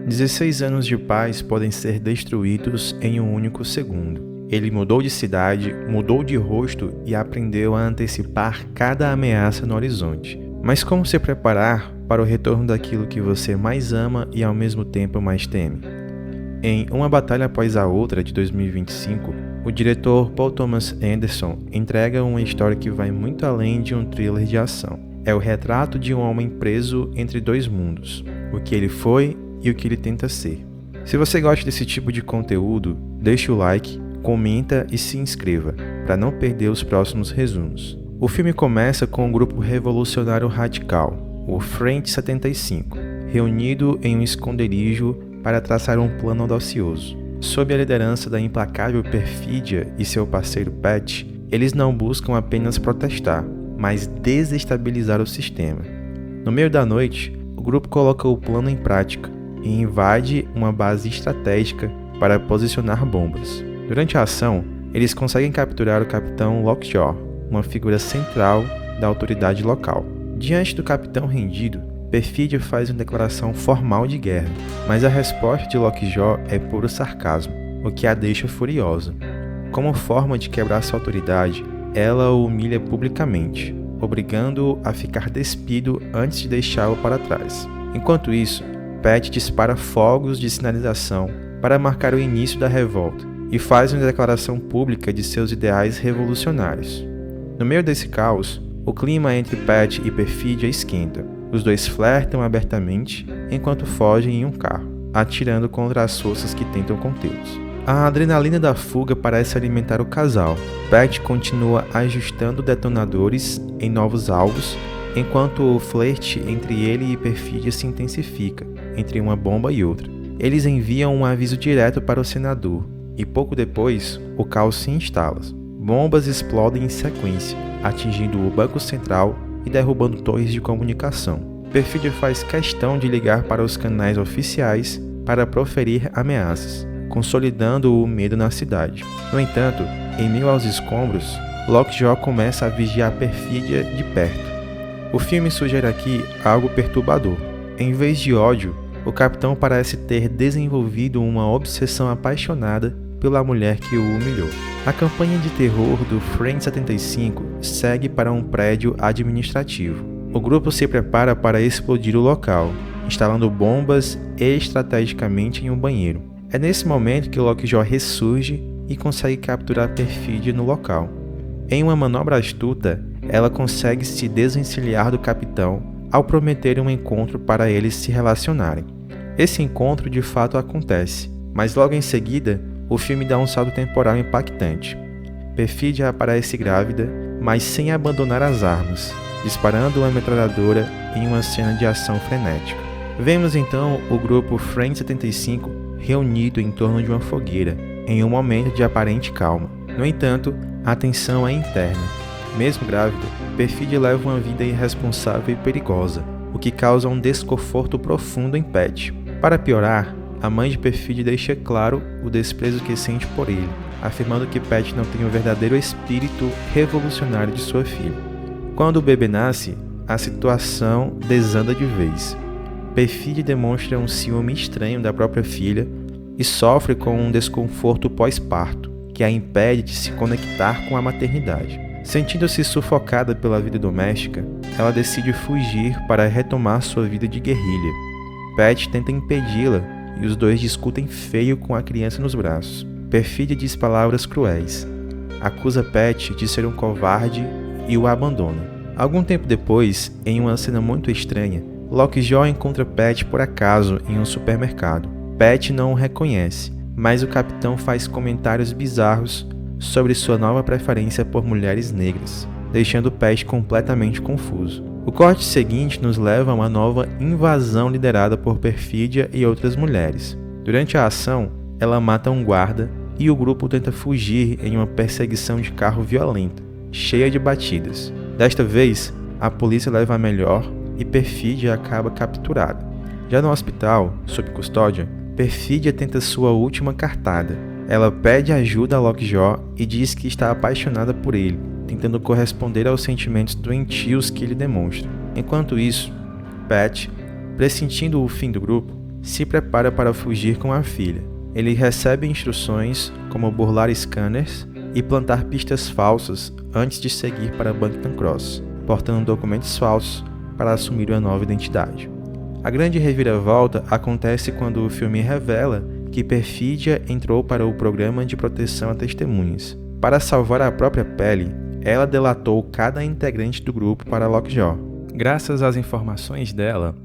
16 anos de paz podem ser destruídos em um único segundo. Ele mudou de cidade, mudou de rosto e aprendeu a antecipar cada ameaça no horizonte. Mas como se preparar para o retorno daquilo que você mais ama e ao mesmo tempo mais teme? Em Uma Batalha Após a Outra, de 2025, o diretor Paul Thomas Anderson entrega uma história que vai muito além de um thriller de ação. É o retrato de um homem preso entre dois mundos, o que ele foi e o que ele tenta ser. Se você gosta desse tipo de conteúdo, deixe o like, comenta e se inscreva, para não perder os próximos resumos. O filme começa com um grupo revolucionário radical, o Frente 75, reunido em um esconderijo para traçar um plano audacioso. Sob a liderança da implacável Perfídia e seu parceiro Patch, eles não buscam apenas protestar, mas desestabilizar o sistema. No meio da noite, o grupo coloca o plano em prática e invade uma base estratégica para posicionar bombas. Durante a ação, eles conseguem capturar o capitão Lockjaw, uma figura central da autoridade local. Diante do capitão rendido, Perfídia faz uma declaração formal de guerra, mas a resposta de Lockjaw é puro sarcasmo, o que a deixa furiosa. Como forma de quebrar sua autoridade, ela o humilha publicamente, obrigando-o a ficar despido antes de deixá-lo para trás. Enquanto isso, Patch dispara fogos de sinalização para marcar o início da revolta e faz uma declaração pública de seus ideais revolucionários. No meio desse caos, o clima entre Patch e Perfídia esquenta. Os dois flertam abertamente enquanto fogem em um carro, atirando contra as forças que tentam contê-los. A adrenalina da fuga parece alimentar o casal. Patch continua ajustando detonadores em novos alvos, enquanto o flerte entre ele e Perfídia se intensifica, entre uma bomba e outra. Eles enviam um aviso direto para o senador, e pouco depois, o caos se instala. Bombas explodem em sequência, atingindo o Banco Central e derrubando torres de comunicação. Perfídia faz questão de ligar para os canais oficiais para proferir ameaças, consolidando o medo na cidade. No entanto, em meio aos escombros, Lockjaw começa a vigiar Perfídia de perto. O filme sugere aqui algo perturbador. Em vez de ódio, o capitão parece ter desenvolvido uma obsessão apaixonada pela mulher que o humilhou. A campanha de terror do Frente 75 segue para um prédio administrativo. O grupo se prepara para explodir o local, instalando bombas estrategicamente em um banheiro. É nesse momento que Lockjaw ressurge e consegue capturar Perfídia no local. Em uma manobra astuta, ela consegue se desvencilhar do capitão ao prometer um encontro para eles se relacionarem. Esse encontro de fato acontece, mas logo em seguida, o filme dá um salto temporal impactante. Perfídia aparece grávida, mas sem abandonar as armas, disparando uma metralhadora em uma cena de ação frenética. Vemos então o grupo Frente 75 reunido em torno de uma fogueira, em um momento de aparente calma. No entanto, a tensão é interna. Mesmo grávida, Perfídia leva uma vida irresponsável e perigosa, o que causa um desconforto profundo em Patch. Para piorar, a mãe de Perfídia deixa claro o desprezo que sente por ele, afirmando que Patch não tem o verdadeiro espírito revolucionário de sua filha. Quando o bebê nasce, a situação desanda de vez. Perfídia demonstra um ciúme estranho da própria filha e sofre com um desconforto pós-parto, que a impede de se conectar com a maternidade. Sentindo-se sufocada pela vida doméstica, ela decide fugir para retomar sua vida de guerrilha. Patch tenta impedi-la e os dois discutem feio com a criança nos braços. Perfídia diz palavras cruéis, acusa Patch de ser um covarde e o abandona. Algum tempo depois, em uma cena muito estranha, Lockjaw encontra Patch por acaso em um supermercado. Patch não o reconhece, mas o capitão faz comentários bizarros sobre sua nova preferência por mulheres negras, deixando Patch completamente confuso. O corte seguinte nos leva a uma nova invasão liderada por Perfídia e outras mulheres. Durante a ação, ela mata um guarda e o grupo tenta fugir em uma perseguição de carro violenta, cheia de batidas. Desta vez, a polícia leva a melhor e Perfídia acaba capturada. Já no hospital, sob custódia, Perfídia tenta sua última cartada. Ela pede ajuda a Lockjaw e diz que está apaixonada por ele, tentando corresponder aos sentimentos doentios que ele demonstra. Enquanto isso, Patch, pressentindo o fim do grupo, se prepara para fugir com a filha. Ele recebe instruções como burlar scanners e plantar pistas falsas antes de seguir para Buckington Cross, portando documentos falsos para assumir uma nova identidade. A grande reviravolta acontece quando o filme revela que Perfídia entrou para o programa de proteção a testemunhas. Para salvar a própria pele, ela delatou cada integrante do grupo para Lockjaw. Graças às informações dela,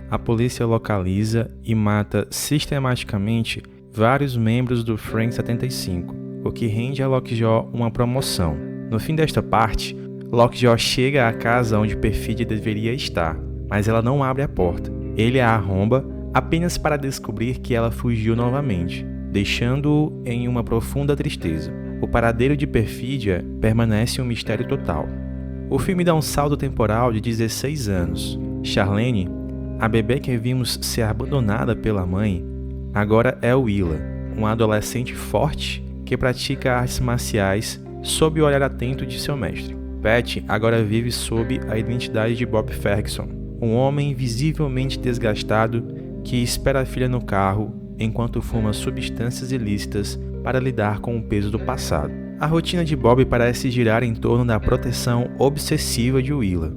a polícia localiza e mata sistematicamente vários membros do Frank 75, o que rende a Lockjaw uma promoção. No fim desta parte, Lockjaw chega à casa onde Perfídia deveria estar, mas ela não abre a porta. Ele a arromba apenas para descobrir que ela fugiu novamente, deixando-o em uma profunda tristeza. O paradeiro de Perfídia permanece um mistério total. O filme dá um salto temporal de 16 anos. Charlene, a bebê que vimos ser abandonada pela mãe, agora é Willa, uma adolescente forte que pratica artes marciais sob o olhar atento de seu mestre. Pat agora vive sob a identidade de Bob Ferguson, um homem visivelmente desgastado que espera a filha no carro enquanto fuma substâncias ilícitas para lidar com o peso do passado. A rotina de Bob parece girar em torno da proteção obsessiva de Willa.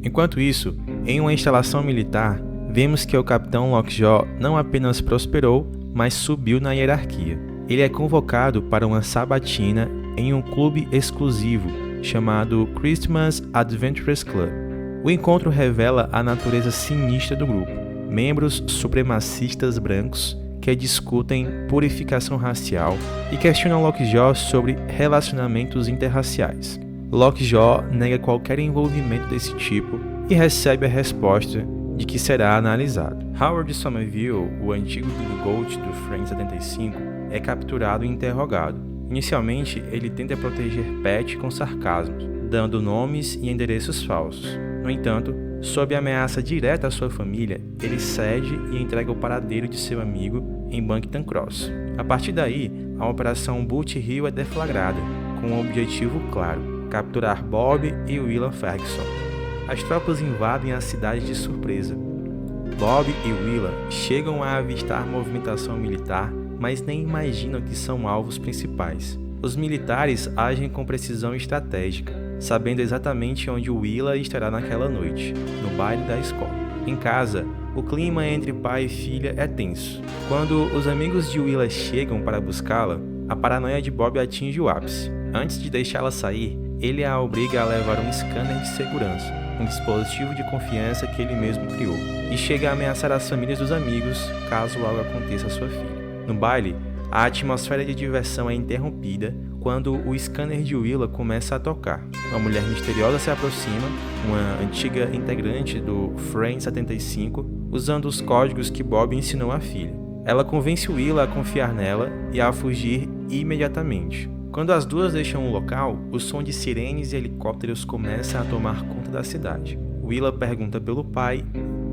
Enquanto isso, em uma instalação militar, vemos que o Capitão Lockjaw não apenas prosperou, mas subiu na hierarquia. Ele é convocado para uma sabatina em um clube exclusivo chamado Christmas Adventurers Club. O encontro revela a natureza sinistra do grupo. Membros supremacistas brancos que discutem purificação racial e questionam Lockjaw sobre relacionamentos interraciais. Lockjaw nega qualquer envolvimento desse tipo e recebe a resposta de que será analisado. Howard Somerville, o antigo Big Goat do Frank 75, é capturado e interrogado. Inicialmente, ele tenta proteger Pat com sarcasmo, dando nomes e endereços falsos. No entanto, sob ameaça direta à sua família, ele cede e entrega o paradeiro de seu amigo em Buckington Cross. A partir daí, a Operação Boot Hill é deflagrada, com um objetivo claro: capturar Bob e Willa Ferguson. As tropas invadem a cidade de surpresa. Bob e Willa chegam a avistar movimentação militar, mas nem imaginam que são alvos principais. Os militares agem com precisão estratégica, sabendo exatamente onde Willa estará naquela noite, no baile da escola. Em casa, o clima entre pai e filha é tenso. Quando os amigos de Willa chegam para buscá-la, a paranoia de Bob atinge o ápice. Antes de deixá-la sair, ele a obriga a levar um scanner de segurança, um dispositivo de confiança que ele mesmo criou, e chega a ameaçar as famílias dos amigos caso algo aconteça à sua filha. No baile, a atmosfera de diversão é interrompida quando o scanner de Willa começa a tocar. Uma mulher misteriosa se aproxima, uma antiga integrante do Frank 75, usando os códigos que Bob ensinou à filha. Ela convence Willa a confiar nela e a fugir imediatamente. Quando as duas deixam o local, o som de sirenes e helicópteros começa a tomar conta da cidade. Willa pergunta pelo pai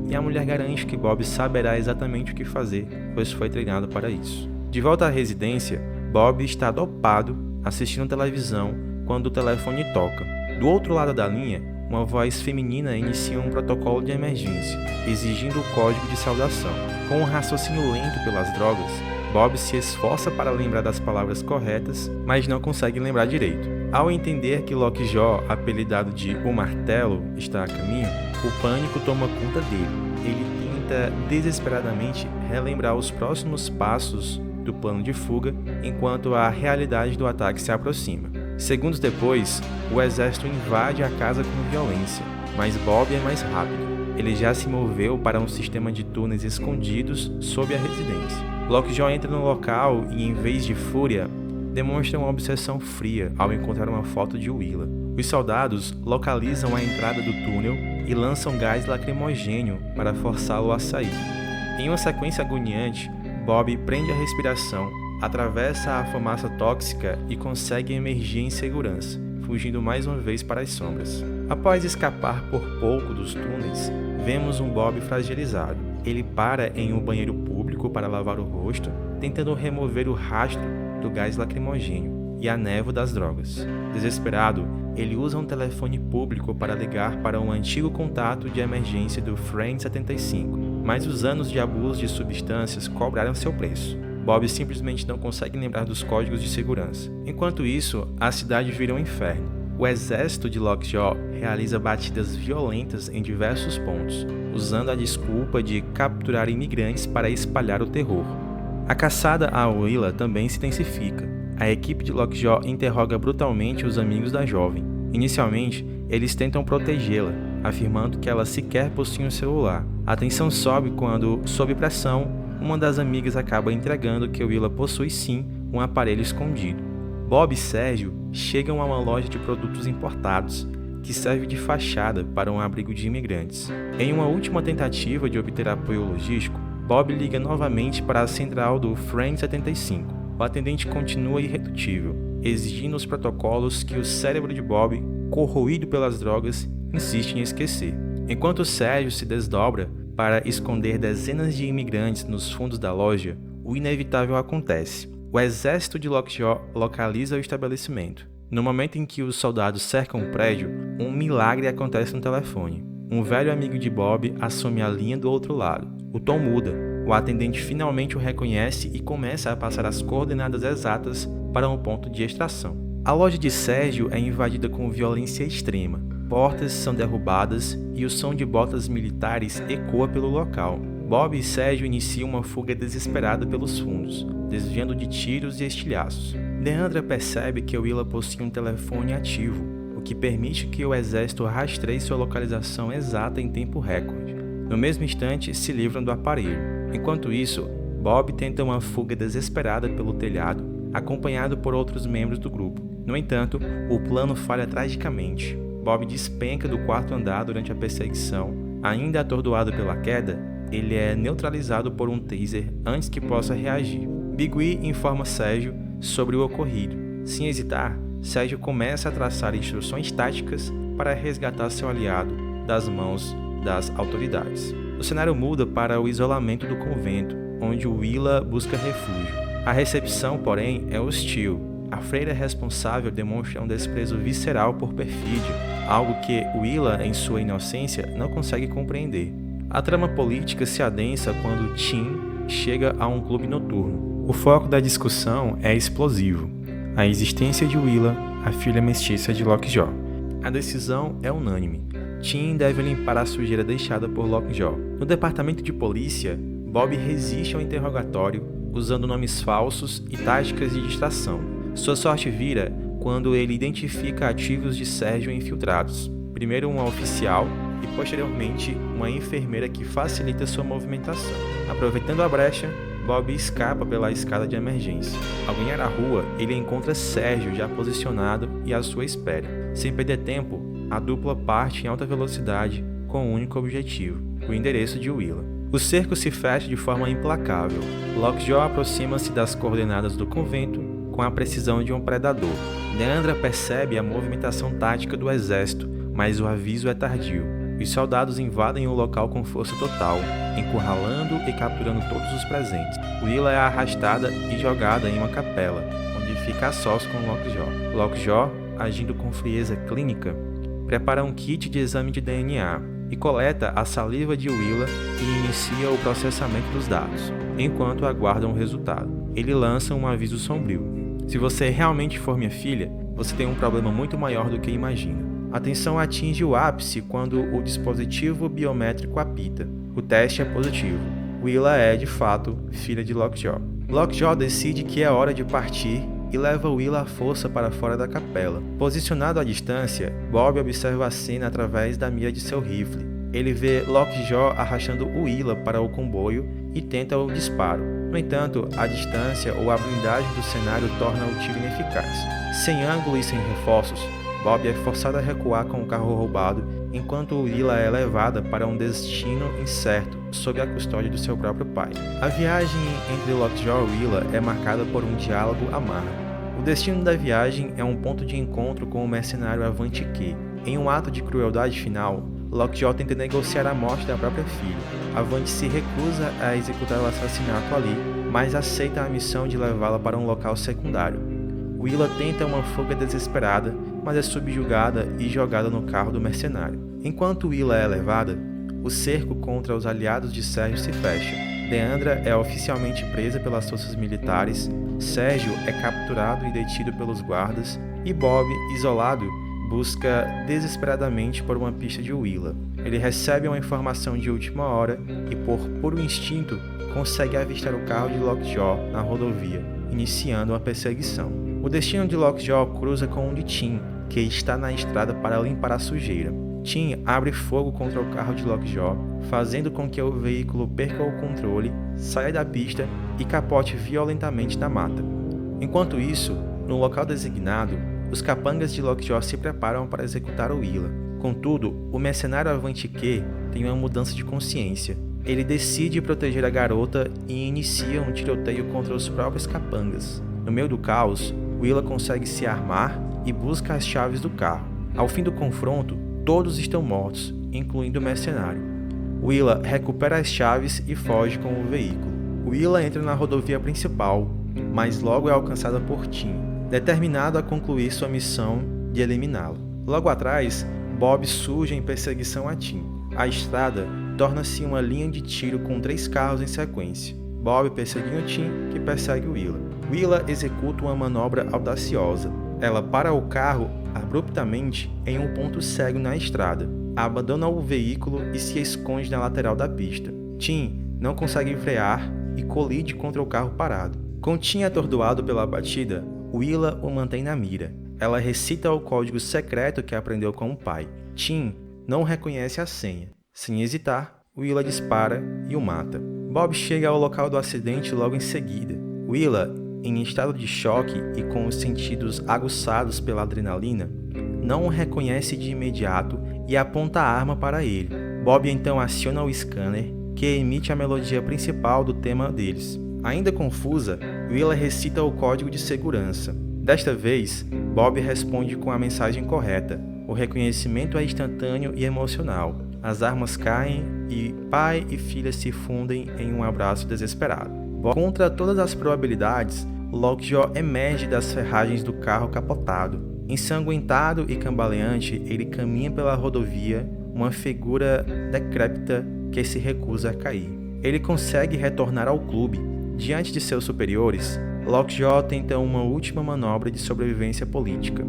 e a mulher garante que Bob saberá exatamente o que fazer, pois foi treinado para isso. De volta à residência, Bob está dopado assistindo televisão quando o telefone toca. Do outro lado da linha, uma voz feminina inicia um protocolo de emergência, exigindo o código de saudação. Com um raciocínio lento pelas drogas, Bob se esforça para lembrar das palavras corretas, mas não consegue lembrar direito. Ao entender que Lockjaw, apelidado de O Martelo, está a caminho, o pânico toma conta dele. Ele tenta desesperadamente relembrar os próximos passos do plano de fuga, enquanto a realidade do ataque se aproxima. Segundos depois, o exército invade a casa com violência, mas Bob é mais rápido. Ele já se moveu para um sistema de túneis escondidos sob a residência. Lockjaw entra no local e, em vez de fúria, demonstra uma obsessão fria ao encontrar uma foto de Willa. Os soldados localizam a entrada do túnel e lançam gás lacrimogêneo para forçá-lo a sair. Em uma sequência agoniante, Bob prende a respiração, atravessa a fumaça tóxica e consegue emergir em segurança, fugindo mais uma vez para as sombras. Após escapar por pouco dos túneis, vemos um Bob fragilizado. Ele para em um banheiro público para lavar o rosto, tentando remover o rastro do gás lacrimogêneo e a névoa das drogas. Desesperado, ele usa um telefone público para ligar para um antigo contato de emergência do Frank 75, mas os anos de abuso de substâncias cobraram seu preço. Bob simplesmente não consegue lembrar dos códigos de segurança. Enquanto isso, a cidade vira um inferno. O exército de Lockjaw realiza batidas violentas em diversos pontos, usando a desculpa de capturar imigrantes para espalhar o terror. A caçada a Willa também se intensifica. A equipe de Lockjaw interroga brutalmente os amigos da jovem. Inicialmente, eles tentam protegê-la, afirmando que ela sequer possui um celular. A tensão sobe quando, sob pressão, uma das amigas acaba entregando que Willa possui sim um aparelho escondido. Bob e Sérgio chegam a uma loja de produtos importados, que serve de fachada para um abrigo de imigrantes. Em uma última tentativa de obter apoio logístico, Bob liga novamente para a central do Friend 75. O atendente continua irredutível, exigindo os protocolos que o cérebro de Bob, corroído pelas drogas, insiste em esquecer. Enquanto Sérgio se desdobra para esconder dezenas de imigrantes nos fundos da loja, o inevitável acontece. O exército de Lockjaw localiza o estabelecimento. No momento em que os soldados cercam o prédio, um milagre acontece no telefone. Um velho amigo de Bob assume a linha do outro lado. O tom muda. O atendente finalmente o reconhece e começa a passar as coordenadas exatas para um ponto de extração. A loja de Sérgio é invadida com violência extrema. Portas são derrubadas e o som de botas militares ecoa pelo local. Bob e Sérgio iniciam uma fuga desesperada pelos fundos, desviando de tiros e estilhaços. Deandra percebe que Willa possui um telefone ativo, o que permite que o exército rastreie sua localização exata em tempo recorde. No mesmo instante, se livram do aparelho. Enquanto isso, Bob tenta uma fuga desesperada pelo telhado, acompanhado por outros membros do grupo. No entanto, o plano falha tragicamente. Bob despenca do quarto andar durante a perseguição. Ainda atordoado pela queda, ele é neutralizado por um taser antes que possa reagir. Bigwee informa Sérgio sobre o ocorrido. Sem hesitar, Sérgio começa a traçar instruções táticas para resgatar seu aliado das mãos das autoridades. O cenário muda para o isolamento do convento, onde Willa busca refúgio. A recepção, porém, é hostil. A freira responsável demonstra um desprezo visceral por perfídia, algo que Willa, em sua inocência, não consegue compreender. A trama política se adensa quando Tim chega a um clube noturno. O foco da discussão é explosivo: a existência de Willa, a filha mestiça de Lockjaw. A decisão é unânime. Tim deve limpar a sujeira deixada por Lockjaw. No departamento de polícia, Bob resiste ao interrogatório, usando nomes falsos e táticas de distração. Sua sorte vira quando ele identifica ativos de Sérgio infiltrados. Primeiro uma oficial e posteriormente uma enfermeira que facilita sua movimentação. Aproveitando a brecha, Bob escapa pela escada de emergência. Ao ganhar a rua, ele encontra Sérgio já posicionado e à sua espera. Sem perder tempo, a dupla parte em alta velocidade com um único objetivo: o endereço de Willa. O cerco se fecha de forma implacável. Lockjaw aproxima-se das coordenadas do convento com a precisão de um predador. Deandra percebe a movimentação tática do exército, mas o aviso é tardio. Os soldados invadem o local com força total, encurralando e capturando todos os presentes. Willa é arrastada e jogada em uma capela, onde fica a sós com Lockjaw. Lockjaw, agindo com frieza clínica, prepara um kit de exame de DNA e coleta a saliva de Willa e inicia o processamento dos dados, enquanto aguardam o resultado. Ele lança um aviso sombrio: se você realmente for minha filha, você tem um problema muito maior do que imagina. A tensão atinge o ápice quando o dispositivo biométrico apita. O teste é positivo. Willa é, de fato, filha de Lockjaw. Lockjaw decide que é hora de partir e leva Willa à força para fora da capela. Posicionado à distância, Bob observa a cena através da mira de seu rifle. Ele vê Lockjaw arrastando Willa para o comboio e tenta o disparo. No entanto, a distância ou a blindagem do cenário torna o tiro ineficaz. Sem ângulo e sem reforços, Bob é forçado a recuar com o carro roubado, enquanto Willa é levada para um destino incerto, sob a custódia do seu próprio pai. A viagem entre Lockjaw e Willa é marcada por um diálogo amargo. O destino da viagem é um ponto de encontro com o mercenário Avante-Q. Em um ato de crueldade final, Lockjaw tenta negociar a morte da própria filha. Avante se recusa a executar o assassinato ali, mas aceita a missão de levá-la para um local secundário. Willa tenta uma fuga desesperada, mas é subjugada e jogada no carro do mercenário. Enquanto Willa é levada, o cerco contra os aliados de Sérgio se fecha. Deandra é oficialmente presa pelas forças militares, Sérgio é capturado e detido pelos guardas, e Bob, isolado, busca desesperadamente por uma pista de Willa. Ele recebe uma informação de última hora e, por puro instinto, consegue avistar o carro de Lockjaw na rodovia, iniciando uma perseguição. O destino de Lockjaw cruza com o de Tim, que está na estrada para limpar a sujeira. Tim abre fogo contra o carro de Lockjaw, fazendo com que o veículo perca o controle, saia da pista e capote violentamente na mata. Enquanto isso, no local designado, os capangas de Lockjaw se preparam para executar Willa. Contudo, o mercenário Avanti-Q tem uma mudança de consciência. Ele decide proteger a garota e inicia um tiroteio contra os próprios capangas. No meio do caos, Willa consegue se armar e busca as chaves do carro. Ao fim do confronto, todos estão mortos, incluindo o mercenário. Willa recupera as chaves e foge com o veículo. Willa entra na rodovia principal, mas logo é alcançada por Tim, determinado a concluir sua missão de eliminá-lo. Logo atrás, Bob surge em perseguição a Tim. A estrada torna-se uma linha de tiro com 3 carros em sequência. Bob perseguindo Tim, que persegue Willa. Willa executa uma manobra audaciosa. Ela para o carro abruptamente em um ponto cego na estrada, abandona o veículo e se esconde na lateral da pista. Tim não consegue frear e colide contra o carro parado. Com Tim atordoado pela batida, Willa o mantém na mira. Ela recita o código secreto que aprendeu com o pai. Tim não reconhece a senha. Sem hesitar, Willa dispara e o mata. Bob chega ao local do acidente logo em seguida. Willa, em estado de choque e com os sentidos aguçados pela adrenalina, não o reconhece de imediato e aponta a arma para ele. Bob então aciona o scanner, que emite a melodia principal do tema deles. Ainda confusa, Willa recita o código de segurança. Desta vez, Bob responde com a mensagem correta. O reconhecimento é instantâneo e emocional. As armas caem e pai e filha se fundem em um abraço desesperado. Contra todas as probabilidades, Lockjaw emerge das ferragens do carro capotado. Ensanguentado e cambaleante, ele caminha pela rodovia, uma figura decrépita que se recusa a cair. Ele consegue retornar ao clube. Diante de seus superiores, Lockjaw tenta uma última manobra de sobrevivência política.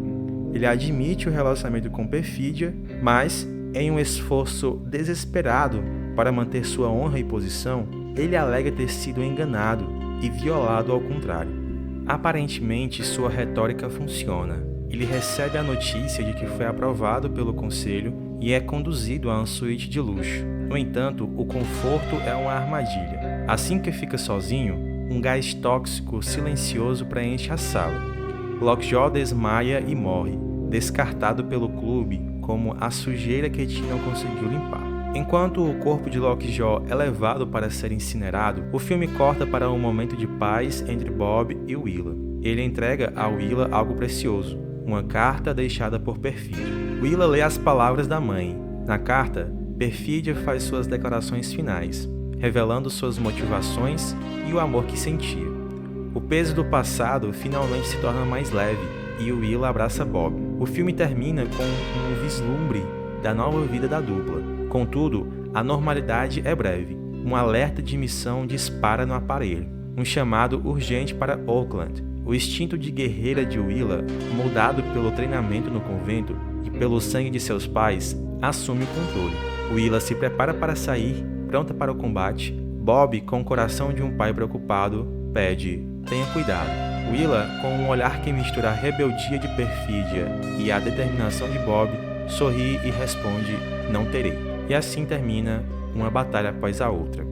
Ele admite o relacionamento com Perfídia, mas, em um esforço desesperado para manter sua honra e posição, ele alega ter sido enganado e violado ao contrário. Aparentemente, sua retórica funciona. Ele recebe a notícia de que foi aprovado pelo conselho e é conduzido a uma suíte de luxo. No entanto, o conforto é uma armadilha. Assim que fica sozinho, um gás tóxico silencioso preenche a sala. Lockjaw desmaia e morre, descartado pelo clube como a sujeira que Tim não conseguiu limpar. Enquanto o corpo de Lockjaw é levado para ser incinerado, o filme corta para um momento de paz entre Bob e Willa. Ele entrega a Willa algo precioso, uma carta deixada por Perfídia. Willa lê as palavras da mãe. Na carta, Perfídia faz suas declarações finais, revelando suas motivações e o amor que sentia. O peso do passado finalmente se torna mais leve e Willa abraça Bob. O filme termina com um vislumbre da nova vida da dupla. Contudo, a normalidade é breve. Um alerta de missão dispara no aparelho. Um chamado urgente para Oakland. O instinto de guerreira de Willa, moldado pelo treinamento no convento e pelo sangue de seus pais, assume o controle. Willa se prepara para sair, pronta para o combate. Bob, com o coração de um pai preocupado, pede: tenha cuidado. Willa, com um olhar que mistura a rebeldia de Perfídia e a determinação de Bob, sorri e responde: não terei. E assim termina uma batalha após a outra.